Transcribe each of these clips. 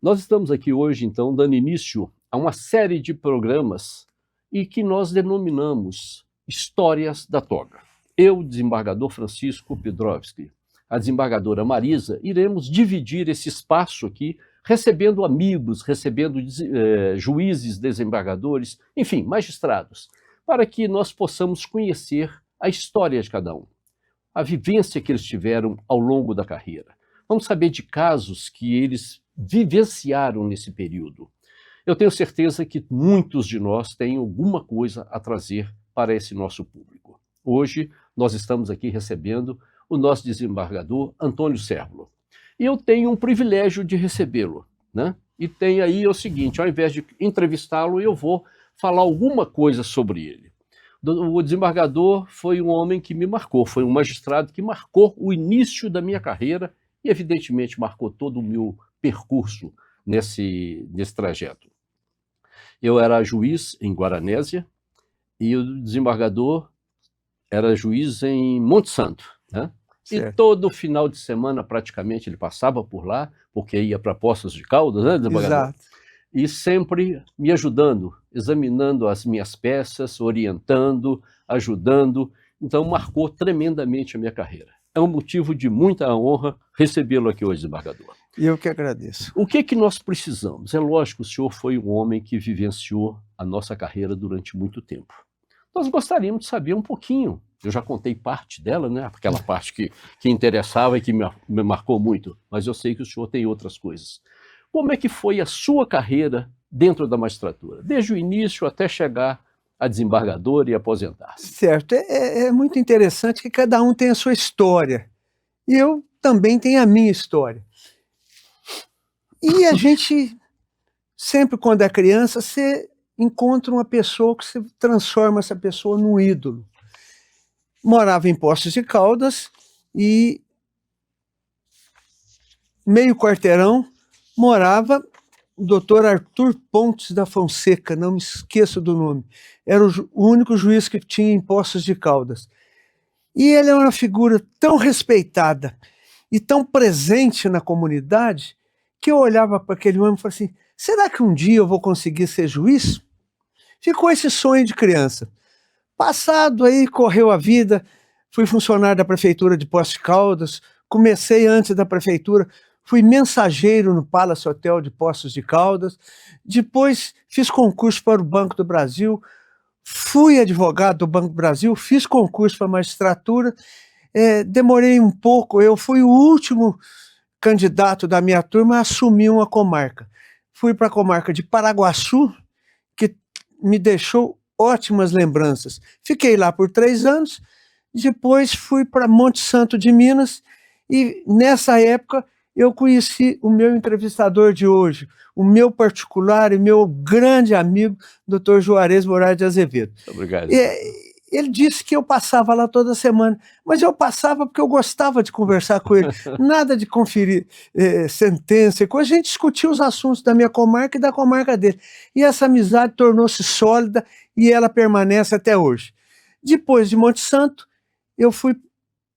Nós estamos aqui hoje, então, dando início a uma série de programas e que nós denominamos Histórias da Toga. Eu, desembargador Francisco Piotrowski, a desembargadora Marisa, iremos dividir esse espaço aqui, recebendo amigos, recebendo juízes, desembargadores, enfim, magistrados, para que nós possamos conhecer a história de cada um, a vivência que eles tiveram ao longo da carreira. Vamos saber de casos que eles vivenciaram nesse período. Eu tenho certeza que muitos de nós têm alguma coisa a trazer para esse nosso público. Hoje, nós estamos aqui recebendo o nosso desembargador Antônio Cérvulo. E eu tenho um privilégio de recebê-lo, né? E tem aí o seguinte, ao invés de entrevistá-lo, eu vou falar alguma coisa sobre ele. O desembargador foi um homem que me marcou, foi um magistrado que marcou o início da minha carreira e, evidentemente, marcou todo o meu percurso nesse trajeto. Eu era juiz em Guaranésia e o desembargador era juiz em Monte Santo, né? E todo final de semana, praticamente, ele passava por lá, porque ia para Poços de Caldas, né, desembargador? Exato. E sempre me ajudando, examinando as minhas peças, orientando, ajudando. Então, marcou tremendamente a minha carreira. É um motivo de muita honra recebê-lo aqui hoje, desembargador. Eu que agradeço. O que nós precisamos? É lógico, o senhor foi um homem que vivenciou a nossa carreira durante muito tempo. Nós gostaríamos de saber um pouquinho. Eu já contei parte dela, né? Aquela parte que interessava e que me marcou muito. Mas eu sei que o senhor tem outras coisas. Como é que foi a sua carreira dentro da magistratura? Desde o início até chegar a desembargador e aposentar-se. Certo. É muito interessante que cada um tem a sua história. E eu também tenho a minha história. E a gente, sempre quando é criança, você encontra uma pessoa que se transforma essa pessoa num ídolo. Morava em Poços de Caldas e meio quarteirão morava o doutor Arthur Pontes da Fonseca, não me esqueço do nome. Era o único juiz que tinha em Poços de Caldas. E ele é uma figura tão respeitada e tão presente na comunidade que eu olhava para aquele homem e falava assim, será que um dia eu vou conseguir ser juiz? Ficou esse sonho de criança. Passado aí, correu a vida, fui funcionário da prefeitura de Poços de Caldas, comecei antes da prefeitura, fui mensageiro no Palace Hotel de Poços de Caldas, depois fiz concurso para o Banco do Brasil, fui advogado do Banco do Brasil, fiz concurso para a magistratura, demorei um pouco, eu fui o último candidato da minha turma a assumir uma comarca. Fui para a comarca de Paraguaçu, que me deixou ótimas lembranças. Fiquei lá por 3 anos, depois fui para Monte Santo de Minas, e nessa época eu conheci o meu entrevistador de hoje, o meu particular e meu grande amigo, Dr. Juarez Moraes de Azevedo. Obrigado. Ele disse que eu passava lá toda semana, mas eu passava porque eu gostava de conversar com ele, nada de conferir sentença, a gente discutia os assuntos da minha comarca e da comarca dele. E essa amizade tornou-se sólida e ela permanece até hoje. Depois de Monte Santo, eu fui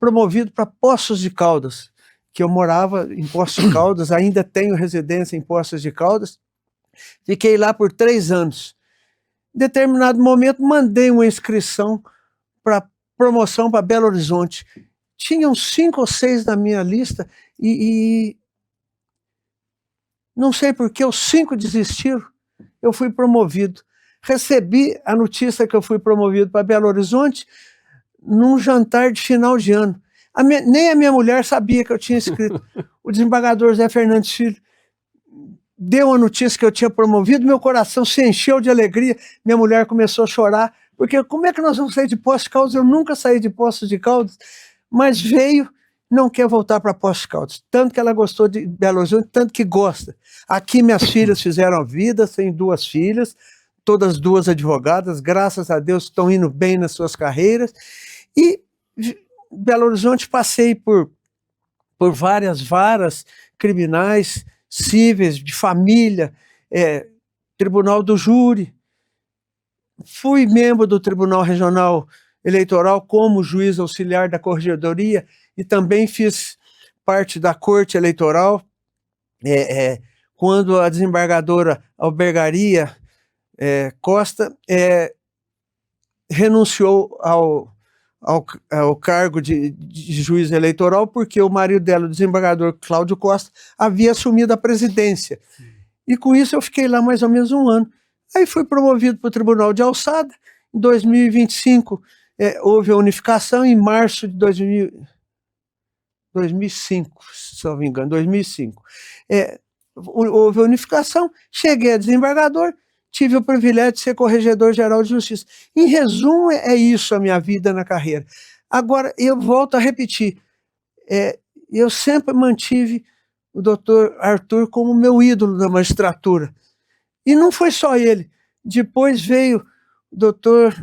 promovido para Poços de Caldas, que eu morava em Poços de Caldas, ainda tenho residência em Poços de Caldas, fiquei lá por 3 anos. Em determinado momento, mandei uma inscrição para promoção para Belo Horizonte. Tinham 5 ou 6 na minha lista e não sei por que os 5 desistiram. Eu fui promovido. Recebi a notícia que eu fui promovido para Belo Horizonte num jantar de final de ano. Nem a minha mulher sabia que eu tinha escrito. O desembargador Zé Fernandes Filho deu a notícia que eu tinha promovido, meu coração se encheu de alegria, minha mulher começou a chorar, porque como é que nós vamos sair de Poços de Caldas? Eu nunca saí de Poços de Caldas, mas veio, não quer voltar para Poços de Caldas, tanto que ela gostou de Belo Horizonte, tanto que gosta. Aqui minhas filhas fizeram a vida, tenho 2 filhas, todas 2 advogadas, graças a Deus estão indo bem nas suas carreiras, e Belo Horizonte passei por várias varas criminais, cíveis, de família, Tribunal do Júri. Fui membro do Tribunal Regional Eleitoral como juiz auxiliar da Corregedoria e também fiz parte da Corte Eleitoral quando a desembargadora Albergaria Costa renunciou ao cargo de juiz eleitoral, porque o marido dela, o desembargador Cláudio Costa, havia assumido a presidência. E com isso eu fiquei lá mais ou menos um ano. Aí fui promovido para o Tribunal de Alçada. Em 2025 houve a unificação. Em março de 2005, se não me engano, 2005. Houve a unificação, cheguei a desembargador, tive o privilégio de ser corregedor-geral de justiça. Em resumo, é isso a minha vida na carreira. Agora, eu volto a repetir, eu sempre mantive o doutor Arthur como meu ídolo na magistratura. E não foi só ele. Depois veio o doutor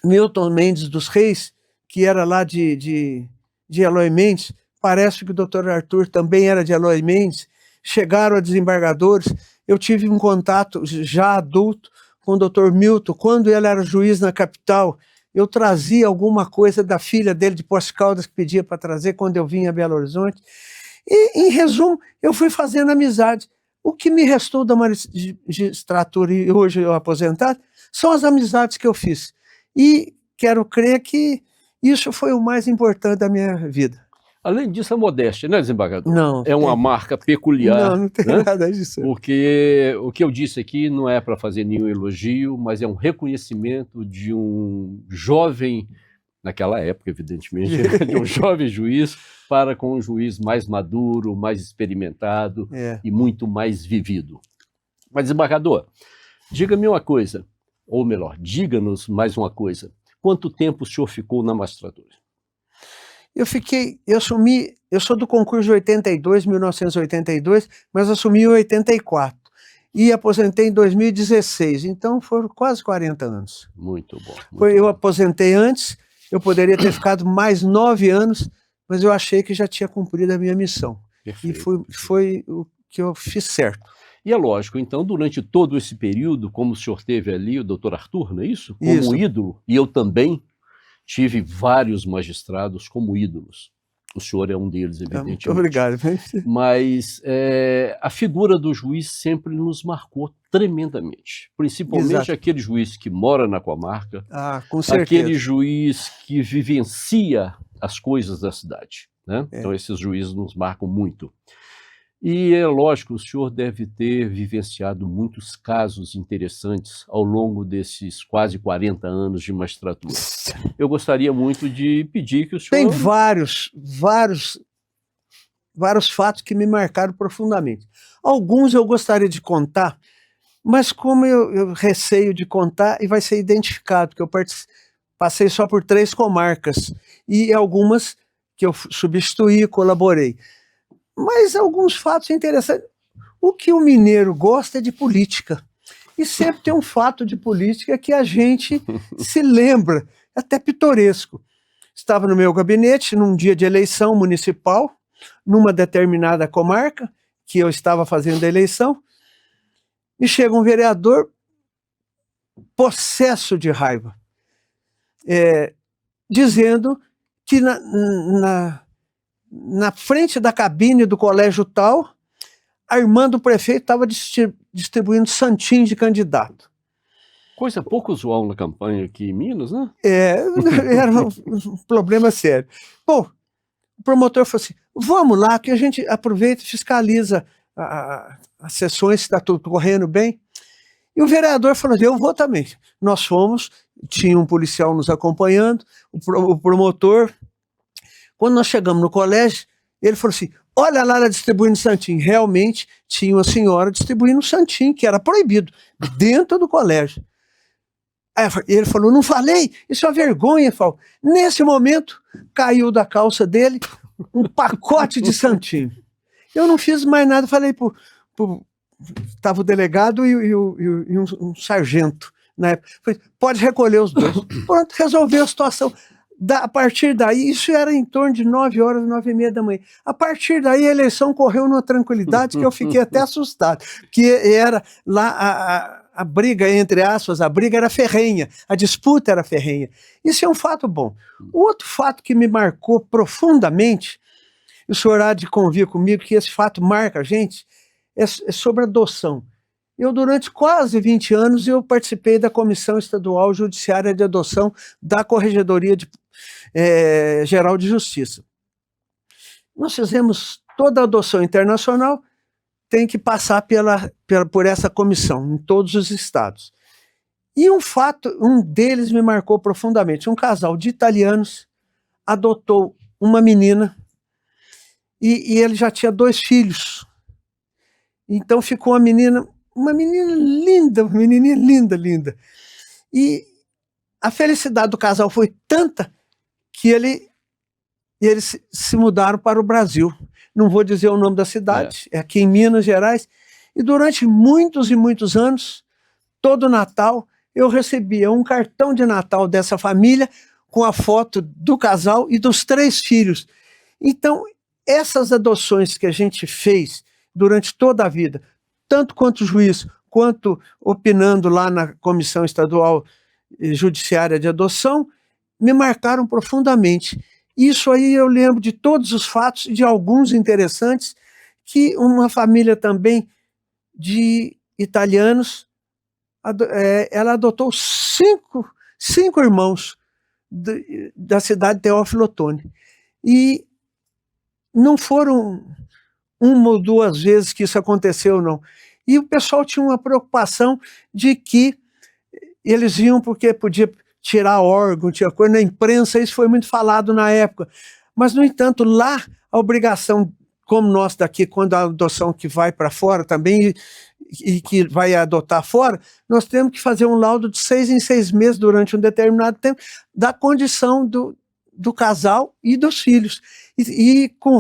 Milton Mendes dos Reis, que era lá de Eloy Mendes. Parece que o doutor Arthur também era de Eloy Mendes. Chegaram a desembargadores. Eu tive um contato já adulto com o doutor Milton. Quando ele era juiz na capital, eu trazia alguma coisa da filha dele de Poços de Caldas, que pedia para trazer quando eu vinha a Belo Horizonte. E, em resumo, eu fui fazendo amizade. O que me restou da magistratura, e hoje eu aposentado, são as amizades que eu fiz. E quero crer que isso foi o mais importante da minha vida. Além disso, a modéstia, né, desembargador? Não. É uma marca peculiar. Não tem nada disso. Porque o que eu disse aqui não é para fazer nenhum elogio, mas é um reconhecimento de um jovem, naquela época, evidentemente, de um jovem juiz para com um juiz mais maduro, mais experimentado e muito mais vivido. Mas, desembargador, diga-me uma coisa, ou melhor, diga-nos mais uma coisa. Quanto tempo o senhor ficou na magistratura? Eu sou do concurso de 82, 1982, mas assumi em 84. E aposentei em 2016, então foram quase 40 anos. Muito bom. Eu aposentei antes, eu poderia ter ficado mais 9 anos, mas eu achei que já tinha cumprido a minha missão. Perfeito. E foi o que eu fiz certo. E é lógico, então, durante todo esse período, como o senhor teve ali o doutor Arthur, não é isso? Como ídolo, e eu também tive vários magistrados como ídolos. O senhor é um deles, evidentemente. Muito obrigado. Mas a figura do juiz sempre nos marcou tremendamente. Principalmente aquele juiz que mora na comarca, com certeza. Aquele juiz que vivencia as coisas da cidade, né? Então esses juízes nos marcam muito. E é lógico, o senhor deve ter vivenciado muitos casos interessantes ao longo desses quase 40 anos de magistratura. Eu gostaria muito de pedir que o senhor... Tem vários fatos que me marcaram profundamente. Alguns eu gostaria de contar, mas como eu receio de contar e vai ser identificado, porque eu passei só por 3 comarcas e algumas que eu substituí, colaborei. Mas alguns fatos interessantes. O que o mineiro gosta é de política. E sempre tem um fato de política que a gente se lembra, até pitoresco. Estava no meu gabinete num dia de eleição municipal, numa determinada comarca, que eu estava fazendo a eleição, e chega um vereador possesso de raiva, dizendo que na frente da cabine do colégio tal, a irmã do prefeito estava distribuindo santinho de candidato. Coisa pouco usual na campanha aqui em Minas, né? Era um problema sério. Bom, o promotor falou assim, vamos lá que a gente aproveita e fiscaliza as sessões, se está tudo correndo bem. E o vereador falou assim, eu vou também. Nós fomos, tinha um policial nos acompanhando, o promotor. Quando nós chegamos no colégio, ele falou assim, olha lá ela distribuindo santinho. Realmente tinha uma senhora distribuindo santinho, que era proibido, dentro do colégio. Aí ele falou, não falei? Isso é uma vergonha. Falou. Nesse momento, caiu da calça dele um pacote de santinho. Eu não fiz mais nada, falei estava o delegado e um sargento na época. Falei, pode recolher os dois. Pronto, resolveu a situação. A partir daí, isso era em torno de 9 horas, 9h30 da manhã. A partir daí, a eleição correu numa tranquilidade que eu fiquei até assustado, que era lá a briga, entre aspas, a briga era ferrenha, a disputa era ferrenha. Isso é um fato bom. O outro fato que me marcou profundamente, o senhor há de convir comigo que esse fato marca a gente, é sobre adoção. Eu, durante quase 20 anos, eu participei da Comissão Estadual Judiciária de Adoção da Corregedoria Geral de Justiça. Nós fizemos toda a adoção internacional, tem que passar por essa comissão, em todos os estados. E um deles me marcou profundamente. Um casal de italianos adotou uma menina e ele já tinha 2 filhos. Então ficou uma menina linda, uma menininha linda, linda. E a felicidade do casal foi tanta que eles se mudaram para o Brasil. Não vou dizer o nome da cidade, é aqui em Minas Gerais. E durante muitos e muitos anos, todo Natal, eu recebia um cartão de Natal dessa família com a foto do casal e dos 3 filhos. Então, essas adoções que a gente fez durante toda a vida, tanto quanto juiz, quanto opinando lá na Comissão Estadual Judiciária de Adoção, me marcaram profundamente. Isso aí eu lembro de todos os fatos, de alguns interessantes, que uma família também de italianos, ela adotou 5 irmãos da cidade de Teófilo Otoni. E não foram 1 ou 2 vezes que isso aconteceu, não. E o pessoal tinha uma preocupação de que eles iam porque podia tirar órgão, tinha coisa na imprensa, isso foi muito falado na época. Mas, no entanto, lá a obrigação, como nós daqui, quando a adoção que vai para fora também e que vai adotar fora, nós temos que fazer um laudo de 6 em 6 meses durante um determinado tempo da condição do casal e dos filhos. E com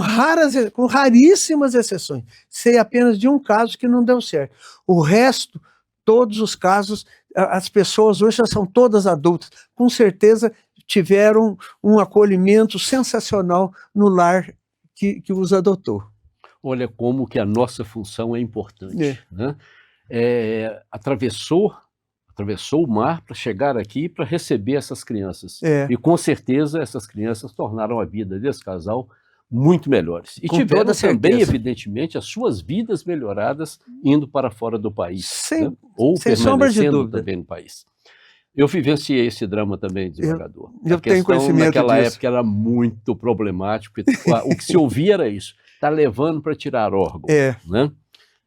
raríssimas exceções. Sei apenas de um caso que não deu certo. O resto, todos os casos, as pessoas hoje já são todas adultas, com certeza tiveram um acolhimento sensacional no lar que os adotou. Olha como que a nossa função é importante. Né? Atravessou o mar para chegar aqui para receber essas crianças. E com certeza essas crianças tornaram a vida desse casal muito melhores. E tiveram também, evidentemente, as suas vidas melhoradas indo para fora do país. Né? Ou permanecendo também no país. Eu vivenciei esse drama também, desembargador. Eu tenho conhecimento naquela disso. época era muito problemático. O que se ouvia era isso. Está levando para tirar órgão. Né?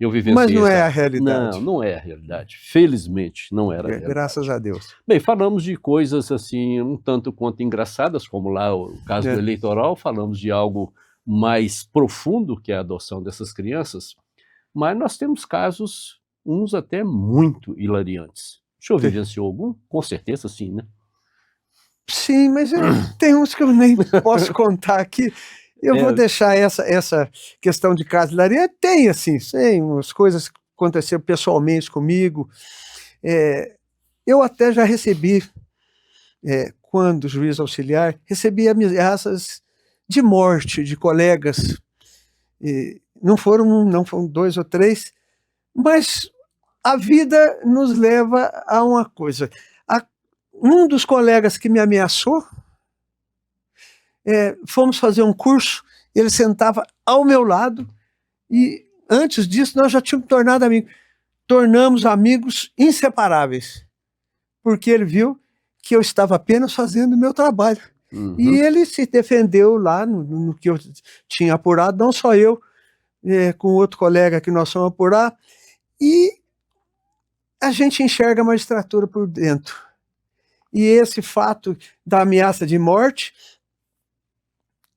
Eu vivenciei. Mas não é a realidade. Não é a realidade. Felizmente, não era a realidade. Graças a Deus. Bem, falamos de coisas assim, um tanto quanto engraçadas, como lá o caso do eleitoral, falamos de algo mais profundo, que é a adoção dessas crianças, mas nós temos casos, uns até muito hilariantes. O senhor vivenciou algum? Com certeza sim, né? Sim, mas tem uns que eu nem posso contar aqui. Eu vou deixar essa questão de caso hilariante. Tem, assim, umas coisas que aconteceram pessoalmente comigo. Eu até já recebi, quando juiz auxiliar, recebi ameaças de morte de colegas. Não foram 2 ou 3, mas a vida nos leva a uma coisa. Um dos colegas que me ameaçou, fomos fazer um curso, ele sentava ao meu lado e antes disso nós já tínhamos tornado amigos. Tornamos amigos inseparáveis, porque ele viu que eu estava apenas fazendo o meu trabalho. E ele se defendeu lá no que eu tinha apurado, não só eu, com outro colega que nós fomos apurar, e a gente enxerga a magistratura por dentro. E esse fato da ameaça de morte,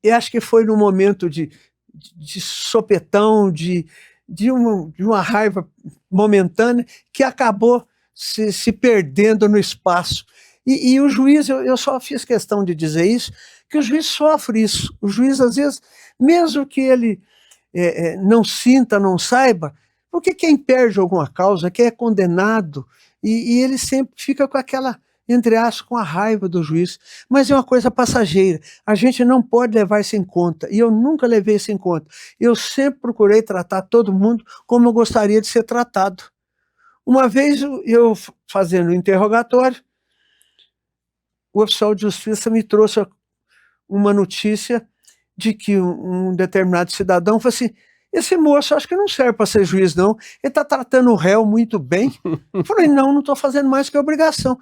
eu acho que foi num momento de sopetão, de uma raiva momentânea, que acabou se perdendo no espaço. E o juiz, eu só fiz questão de dizer isso, que o juiz sofre isso. O juiz, às vezes, mesmo que ele não sinta, não saiba, porque quem perde alguma causa, quem é condenado, e ele sempre fica com aquela, entre aspas, com a raiva do juiz. Mas é uma coisa passageira. A gente não pode levar isso em conta. E eu nunca levei isso em conta. Eu sempre procurei tratar todo mundo como eu gostaria de ser tratado. Uma vez, eu fazendo um interrogatório, o oficial de justiça me trouxe uma notícia de que um determinado cidadão falou assim: esse moço acho que não serve para ser juiz, não. Ele está tratando o réu muito bem. Eu falei, não estou fazendo mais que obrigação.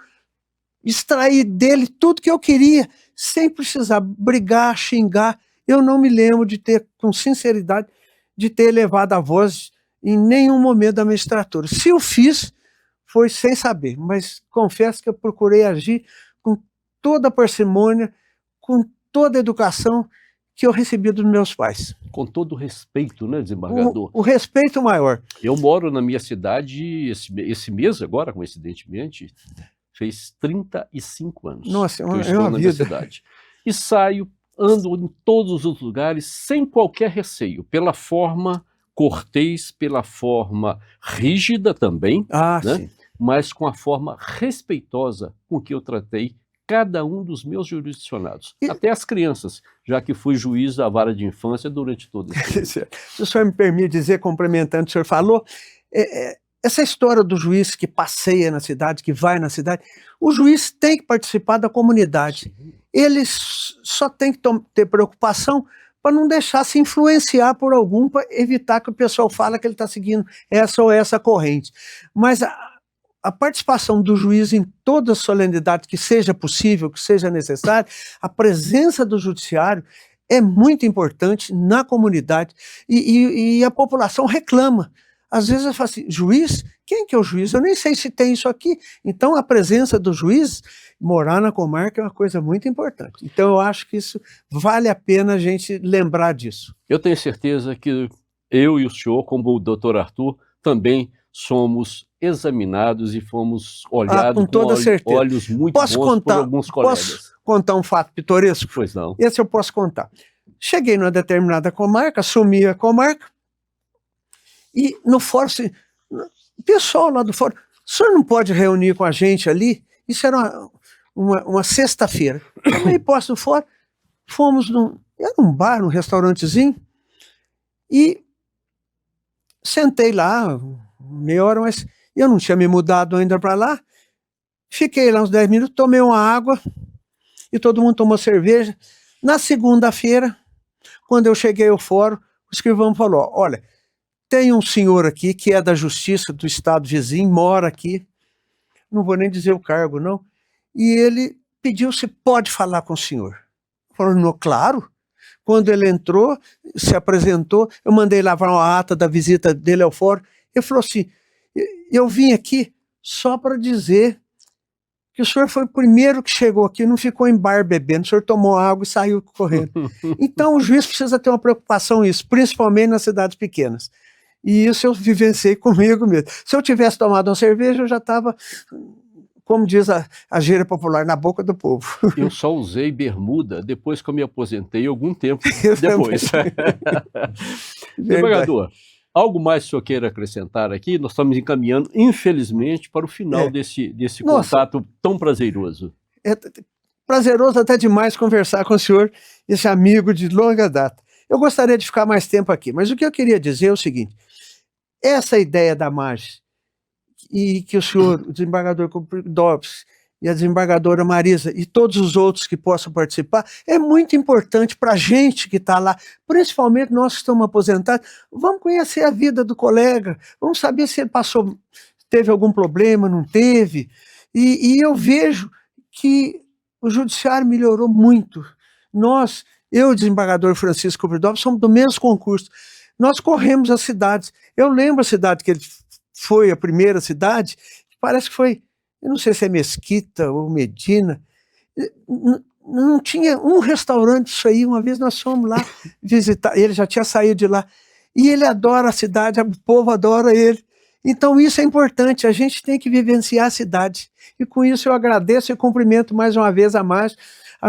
Extrair dele tudo que eu queria, sem precisar brigar, xingar. Eu não me lembro de ter, com sinceridade, de ter elevado a voz em nenhum momento da magistratura. Se eu fiz, foi sem saber, mas confesso que eu procurei agir com toda a parcimônia, com toda a educação que eu recebi dos meus pais. Com todo o respeito, né, desembargador? O respeito maior. Eu moro na minha cidade, esse mês agora, coincidentemente, fez 35 anos. Nossa, que eu estou na minha cidade. E saio, ando em todos os lugares sem qualquer receio, pela forma cortês, pela forma rígida também, né? Sim. Mas com a forma respeitosa com que eu tratei cada um dos meus jurisdicionados, até as crianças, já que fui juiz da vara de infância durante todo esse tempo. Se o senhor me permite dizer, complementando o que o senhor falou, essa história do juiz que passeia na cidade, que vai na cidade, o juiz tem que participar da comunidade. Sim. Ele só tem que ter preocupação para não deixar se influenciar por algum, para evitar que o pessoal fale que ele está seguindo essa ou essa corrente. Mas a participação do juiz em toda a solenidade que seja possível, que seja necessário, a presença do judiciário é muito importante na comunidade e a população reclama. Às vezes eu falo assim, juiz? Quem que é o juiz? Eu nem sei se tem isso aqui. Então a presença do juiz, morar na comarca é uma coisa muito importante. Então eu acho que isso vale a pena a gente lembrar disso. Eu tenho certeza que eu e o senhor, como o doutor Arthur, também somos examinados e fomos olhados com toda certeza. Olhos muito bons por alguns colegas. Posso contar um fato pitoresco? Pois não. Esse eu posso contar. Cheguei numa determinada comarca, assumi a comarca, e no fórum, o pessoal lá do fórum, o senhor não pode reunir com a gente ali? Isso era uma sexta-feira. Tomei posse do fórum, fomos era um bar, um restaurantezinho, e sentei lá, meia hora, mas eu não tinha me mudado ainda para lá. Fiquei lá uns 10 minutos, tomei uma água e todo mundo tomou cerveja. Na segunda-feira, quando eu cheguei ao fórum, o escrivão falou, olha, tem um senhor aqui que é da justiça do estado vizinho, mora aqui, não vou nem dizer o cargo, não, e ele pediu se pode falar com o senhor. Falou, não, claro. Quando ele entrou, se apresentou, eu mandei lavar uma ata da visita dele ao fórum. Ele falou assim, eu vim aqui só para dizer que o senhor foi o primeiro que chegou aqui, não ficou em bar bebendo, o senhor tomou água e saiu correndo. Então o juiz precisa ter uma preocupação nisso, principalmente nas cidades pequenas. E isso eu vivenciei comigo mesmo. Se eu tivesse tomado uma cerveja, eu já estava, como diz a gíria popular, na boca do povo. Eu só usei bermuda depois que eu me aposentei, algum tempo depois. Desembargador, algo mais que o senhor queira acrescentar aqui? Nós estamos encaminhando, infelizmente, para o final desse contato tão prazeroso. É prazeroso até demais conversar com o senhor, esse amigo de longa data. Eu gostaria de ficar mais tempo aqui, mas o que eu queria dizer é o seguinte, essa ideia da margem, e que o senhor, o desembargador Dobbs, e a desembargadora Marisa, e todos os outros que possam participar, é muito importante para a gente que está lá, principalmente nós que estamos aposentados, vamos conhecer a vida do colega, vamos saber se ele teve algum problema, não teve, e eu vejo que o judiciário melhorou muito. Nós, eu e o desembargador Francisco Dobbs, somos do mesmo concurso, nós corremos as cidades. Eu lembro a cidade que ele foi, a primeira cidade, parece que foi, eu não sei se é Mesquita ou Medina, não tinha um restaurante isso aí. Uma vez nós fomos lá visitar, ele já tinha saído de lá, e ele adora a cidade, o povo adora ele. Então isso é importante, a gente tem que vivenciar a cidade. E com isso eu agradeço e cumprimento mais uma vez a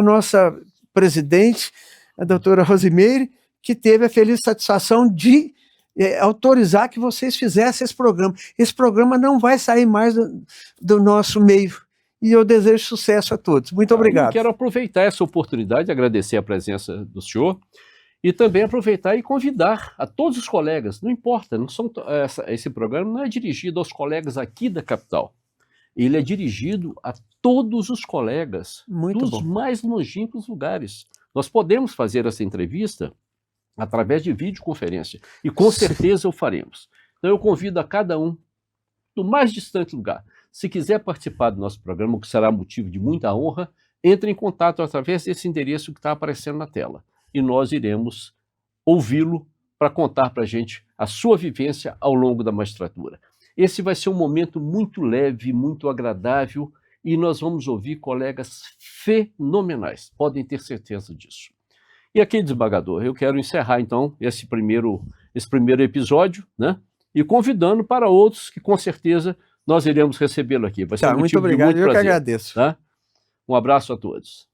nossa presidente, a doutora Rosimeire, que teve a feliz satisfação de autorizar que vocês fizessem esse programa. Esse programa não vai sair mais do nosso meio. E eu desejo sucesso a todos. Muito obrigado. Eu quero aproveitar essa oportunidade, agradecer a presença do senhor, e também aproveitar e convidar a todos os colegas, não importa, esse programa não é dirigido aos colegas aqui da capital, ele é dirigido a todos os colegas dos mais longínquos lugares. Nós podemos fazer essa entrevista através de videoconferência. E com certeza o faremos. Então eu convido a cada um, do mais distante lugar, se quiser participar do nosso programa, o que será motivo de muita honra, entre em contato através desse endereço que está aparecendo na tela. E nós iremos ouvi-lo para contar para a gente a sua vivência ao longo da magistratura. Esse vai ser um momento muito leve, muito agradável, e nós vamos ouvir colegas fenomenais, podem ter certeza disso. E aqui, desembargador, eu quero encerrar então esse primeiro episódio, né? E convidando para outros que com certeza nós iremos recebê-lo aqui. Vai ser Tá, muito obrigado, eu que agradeço. Tá? Um abraço a todos.